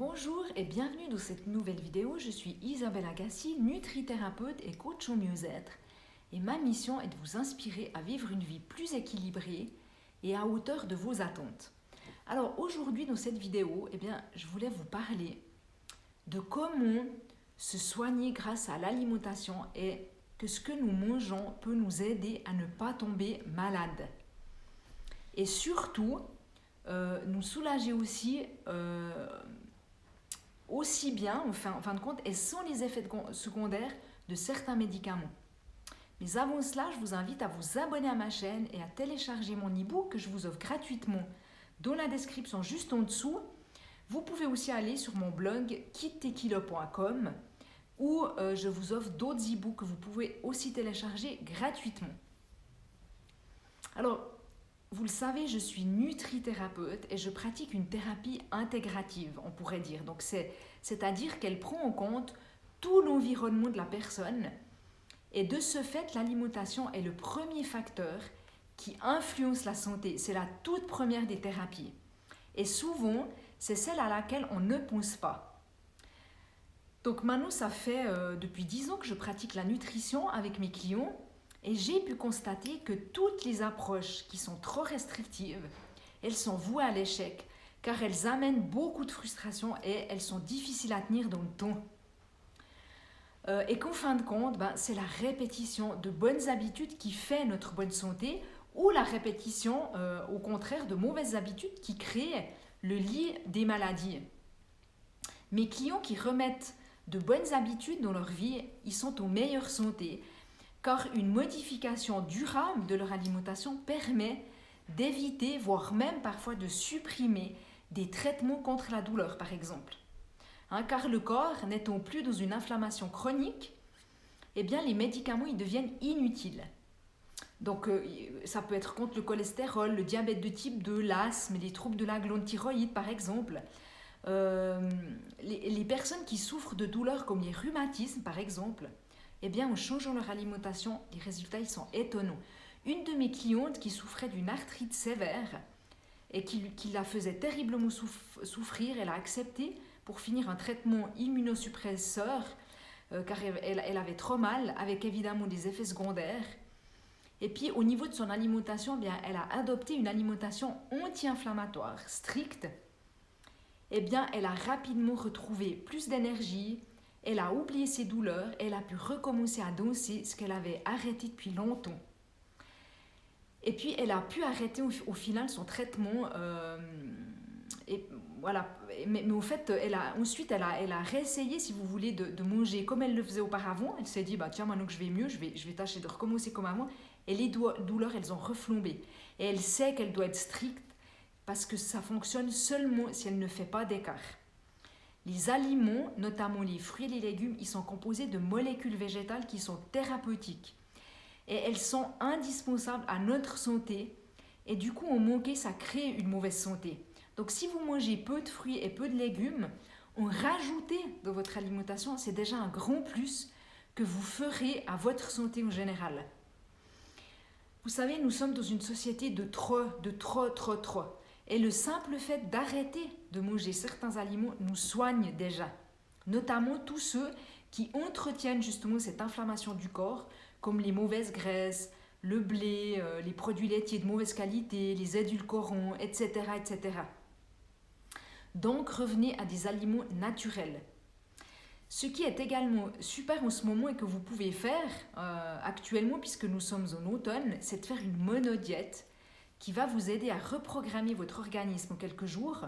Bonjour et bienvenue dans cette nouvelle vidéo. Je suis Isabelle Agassi, nutrithérapeute et coach en mieux-être. Et ma mission est de vous inspirer à vivre une vie plus équilibrée et à hauteur de vos attentes. Alors aujourd'hui dans cette vidéo, je voulais vous parler de comment se soigner grâce à l'alimentation et que ce que nous mangeons peut nous aider à ne pas tomber malade. Et surtout, nous soulager aussi bien, en fin de compte, et sans les effets secondaires de certains médicaments. Mais avant cela, je vous invite à vous abonner à ma chaîne et à télécharger mon e-book que je vous offre gratuitement dans la description juste en dessous. Vous pouvez aussi aller sur mon blog kittekilo.com où je vous offre d'autres e-books que vous pouvez aussi télécharger gratuitement. Alors, vous le savez, je suis nutrithérapeute et je pratique une thérapie intégrative, on pourrait dire. Donc, c'est-à-dire qu'elle prend en compte tout l'environnement de la personne. Et de ce fait, l'alimentation est le premier facteur qui influence la santé. C'est la toute première des thérapies. Et souvent, c'est celle à laquelle on ne pense pas. Donc maintenant, ça fait depuis 10 ans que je pratique la nutrition avec mes clients. Et j'ai pu constater que toutes les approches qui sont trop restrictives, elles sont vouées à l'échec, car elles amènent beaucoup de frustration et elles sont difficiles à tenir dans le temps. Et qu'en fin de compte, c'est la répétition de bonnes habitudes qui fait notre bonne santé, ou la répétition, au contraire, de mauvaises habitudes qui créent le lit des maladies. Mes clients qui remettent de bonnes habitudes dans leur vie, ils sont en meilleure santé, car une modification durable de leur alimentation permet d'éviter, voire même parfois de supprimer des traitements contre la douleur, par exemple. Car le corps n'étant plus dans une inflammation chronique, les médicaments ils deviennent inutiles. Donc, ça peut être contre le cholestérol, le diabète de type 2, l'asthme, les troubles de la glande thyroïde, par exemple. Les personnes qui souffrent de douleurs comme les rhumatismes, par exemple, en changeant leur alimentation, les résultats ils sont étonnants. Une de mes clientes qui souffrait d'une arthrite sévère et qui la faisait terriblement souffrir, elle a accepté pour finir un traitement immunosuppresseur car elle avait trop mal, avec évidemment des effets secondaires. Et puis au niveau de son alimentation, elle a adopté une alimentation anti-inflammatoire stricte. Elle a rapidement retrouvé plus d'énergie. Elle a oublié ses douleurs, elle a pu recommencer à danser, ce qu'elle avait arrêté depuis longtemps. Et puis, elle a pu arrêter au final son traitement. Mais au fait, ensuite, elle a réessayé, si vous voulez, de manger comme elle le faisait auparavant. Elle s'est dit, tiens, maintenant que je vais mieux, je vais tâcher de recommencer comme avant. Et les douleurs, elles ont reflambé. Et elle sait qu'elle doit être stricte parce que ça fonctionne seulement si elle ne fait pas d'écart. Les aliments, notamment les fruits et les légumes, ils sont composés de molécules végétales qui sont thérapeutiques. Et elles sont indispensables à notre santé. Et du coup, en manquer, ça crée une mauvaise santé. Donc si vous mangez peu de fruits et peu de légumes, en rajouter dans votre alimentation, c'est déjà un grand plus que vous ferez à votre santé en général. Vous savez, nous sommes dans une société de trop. Et le simple fait d'arrêter de manger certains aliments nous soigne déjà. Notamment tous ceux qui entretiennent justement cette inflammation du corps, comme les mauvaises graisses, le blé, les produits laitiers de mauvaise qualité, les édulcorants, etc., etc. Donc revenez à des aliments naturels. Ce qui est également super en ce moment et que vous pouvez faire actuellement, puisque nous sommes en automne, c'est de faire une monodiète qui va vous aider à reprogrammer votre organisme en quelques jours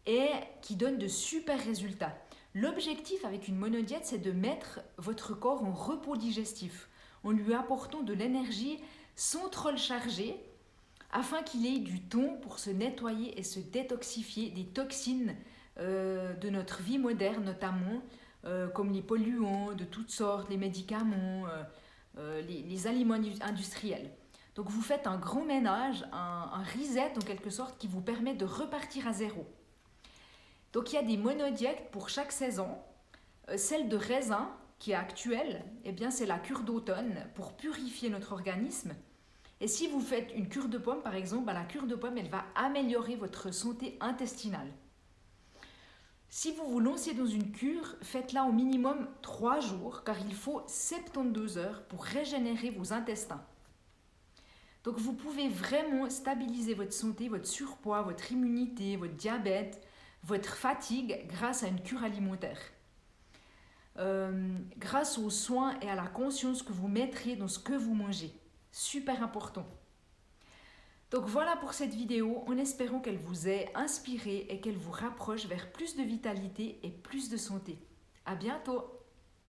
et qui donne de super résultats. L'objectif avec une monodiète, c'est de mettre votre corps en repos digestif en lui apportant de l'énergie sans trop le charger afin qu'il ait du temps pour se nettoyer et se détoxifier des toxines de notre vie moderne, notamment comme les polluants de toutes sortes, les médicaments, les aliments industriels. Donc vous faites un grand ménage, un reset en quelque sorte qui vous permet de repartir à zéro. Donc il y a des monodiètes pour chaque saison. Celle de raisin qui est actuelle, c'est la cure d'automne pour purifier notre organisme. Et si vous faites une cure de pomme par exemple, la cure de pomme elle va améliorer votre santé intestinale. Si vous vous lancez dans une cure, faites-la au minimum 3 jours car il faut 72 heures pour régénérer vos intestins. Donc vous pouvez vraiment stabiliser votre santé, votre surpoids, votre immunité, votre diabète, votre fatigue grâce à une cure alimentaire. Grâce aux soins et à la conscience que vous mettrez dans ce que vous mangez. Super important. Donc voilà pour cette vidéo, en espérant qu'elle vous ait inspiré et qu'elle vous rapproche vers plus de vitalité et plus de santé. À bientôt!